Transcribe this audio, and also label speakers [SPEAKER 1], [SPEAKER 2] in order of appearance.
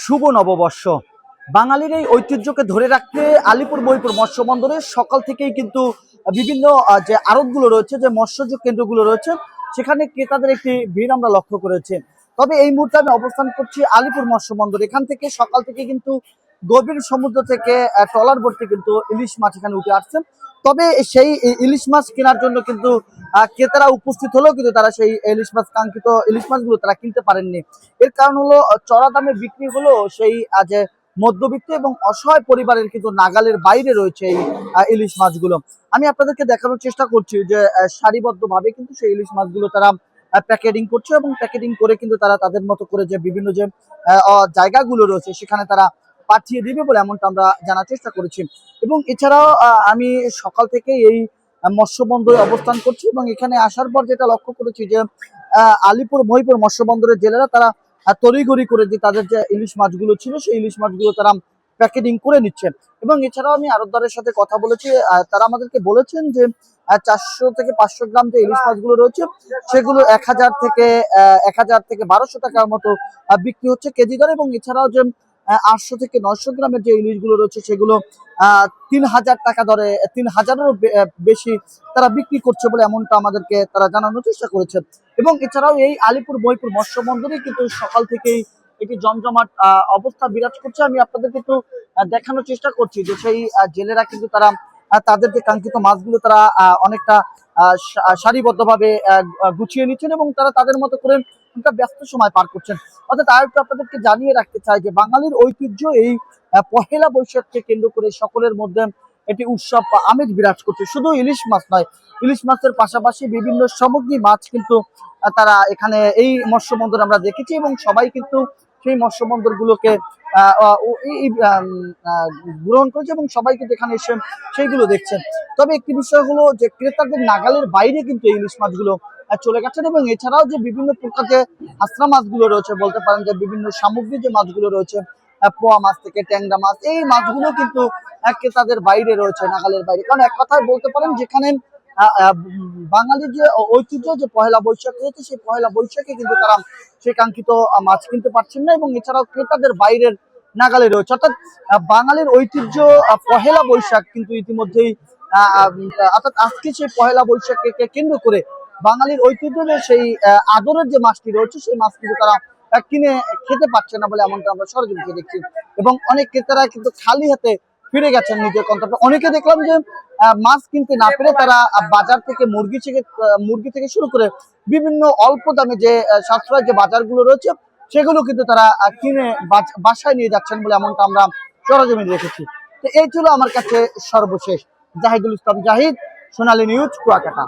[SPEAKER 1] শুভ নববর্ষ। বাঙালির এই ঐতিহ্যকে ধরে রাখতে আলিপুর মহিপুর মৎস্য বন্দরে সকাল থেকেই কিন্তু বিভিন্ন যে আড়তগুলো রয়েছে, যে মৎস্যজ কেন্দ্রগুলো রয়েছে, সেখানে ক্রেতাদের একটি ভিড় আমরা লক্ষ্য করেছি। তবে এই মুহূর্তে আমি অবস্থান করছি আলিপুর মৎস্য বন্দর। এখান থেকে সকাল থেকে কিন্তু গভীর সমুদ্র থেকে ট্রলার ভর্তি কিন্তু ইলিশ মাছ এখানে উঠে আসছেন। তবে সেই ইলিশ মাছ কেনার জন্য কিন্তু ক্রেতারা উপস্থিত হলেও কিন্তু তারা সেই ইলিশ মাছ, কাঙ্ক্ষিত ইলিশ মাছগুলো তারা কিনতে পারেননি। এর কারণ হলো চড়া দামে বিক্রি হলো সেই যে মধ্যবিত্ত এবং অসহায় পরিবারের কিন্তু নাগালের বাইরে রয়েছে এই ইলিশ মাছগুলো। আমি আপনাদেরকে দেখানোর চেষ্টা করছি যে সারিবদ্ধভাবে কিন্তু সেই ইলিশ মাছগুলো তারা প্যাকেটিং করছে, এবং প্যাকেটিং করে কিন্তু তারা তাদের মতো করে যে বিভিন্ন যে জায়গাগুলো রয়েছে সেখানে তারা পাঠিয়ে দিবে বলে এমনটা আমরা জানার চেষ্টা করেছি। এবং এছাড়াও আমি সকাল থেকে এই মৎস্য বন্দরে অবস্থান করছি, এবং এখানে আসার পর যেটা লক্ষ্য করেছি যে আলিপুর মহিপুর মৎস্য বন্দরের জেলেরা তারা তড়িঘড়ি করে যে তাদের যে ইলিশ মাছগুলো ছিল সেই ইলিশ মাছগুলো তারা প্যাকেটিং করে নিচ্ছেন। এবং এছাড়াও আমি আড়তদারের সাথে কথা বলেছি, তারা আমাদেরকে বলেছেন যে 400 থেকে 500 গ্রাম যে ইলিশ মাছগুলো রয়েছে সেগুলো 1000 থেকে 1200 টাকার মতো বিক্রি হচ্ছে কেজি দরে। এবং এছাড়াও যে 800 থেকে 900 গ্রামের যে ইলিশগুলো রয়েছে সেগুলো 3000 টাকা দরে, 3000-এরও বেশি তারা বিক্রি করছে বলে এমনটা আমাদেরকে তারা জানানোর চেষ্টা করেছেন। এবং এছাড়াও এই আলিপুর মহিপুর মৎস্য বন্দরে কিন্তু সকাল থেকেই একটি জমজমাট অবস্থা বিরাজ করছে। আমি আপনাদেরকে একটু দেখানোর চেষ্টা করছি যে সেই জেলেরা কিন্তু তারা তাদের যে কাঙ্ক্ষিত মাছগুলো তারা অনেকটা সারিবদ্ধভাবে গুছিয়ে নিচ্ছেন, এবং তারা তাদের মতো করে একটা ব্যস্ত সময় পার করছেন। অর্থাৎ আর একটু আপনাদেরকে জানিয়ে রাখতে চাই যে বাঙালির ঐতিহ্য এই পহেলা বৈশাখকে কেন্দ্র করে সকলের মধ্যে একটি উৎসব বা আমেজ বিরাজ করছে। শুধু ইলিশ মাছ নয়, ইলিশ মাছের পাশাপাশি বিভিন্ন সামুদ্রিক মাছ কিন্তু তারা এখানে এই মৎস্য বন্দর আমরা দেখেছি, এবং সবাই কিন্তু সেই মৎস্য বন্দর গুলোকে গ্রহণ করেছে, এবং সবাই কিন্তু এখানে এসে সেইগুলো দেখছেন। তবে একটি বিষয় হলো যে ক্রেতাদের নাগালের বাইরে কিন্তু এই ইলিশ মাছগুলো চলে গেছেন। এবং এছাড়াও যে বিভিন্ন প্রকার যে হাসরা মাছগুলো রয়েছে, বলতে পারেন যে বিভিন্ন সামুদ্রিক যে মাছগুলো রয়েছে, পোয়া মাছ থেকে ট্যাংরা মাছ, এই মাছগুলো কিন্তু ক্রেতাদের বাইরে রয়েছে, নাগালের বাইরে। কারণ এক কথায় বলতে পারেন যেখানে বাঙালির যে ঐতিহ্য যে পহেলা বৈশাখ রয়েছে, সেই পহেলা বৈশাখে কিন্তু তারা সেই কাঙ্ক্ষিত মাছ কিনতে পারছেন না, এবং এছাড়াও ক্রেতাদের বাইরের নাগালে রয়েছে। অর্থাৎ বাঙালির ঐতিহ্য পহেলা বৈশাখ কিন্তু ইতিমধ্যেই অর্থাৎ আজকে সেই পহেলা বৈশাখকে কেন্দ্র করে বাঙালির ঐতিহ্যের সেই আদরের যে মাছটি রয়েছে সেই মাছ কিন্তু তারা কিনে খেতে পারছে না বলে এমনটা আমরা সরজমিনে দেখছি। এবং অনেক ক্রেতারা কিন্তু খালি হাতে ফিরে গেছেন নিজের গন্তব্যে। অনেকে দেখলাম যে মাছ কিনতে না পেরে তারা বাজার থেকে মুরগি থেকে শুরু করে বিভিন্ন অল্প দামে যে সাশ্রয় যে বাজারগুলো রয়েছে সেগুলো কিন্তু তারা কিনে বাসায় নিয়ে যাচ্ছেন বলে এমনটা আমরা সরজমিনে দেখেছি। তো এই ছিল আমার কাছে সর্বশেষ। জাহিদুল ইসলাম জাহিদ, সোনালী নিউজ, কুয়াকাটা।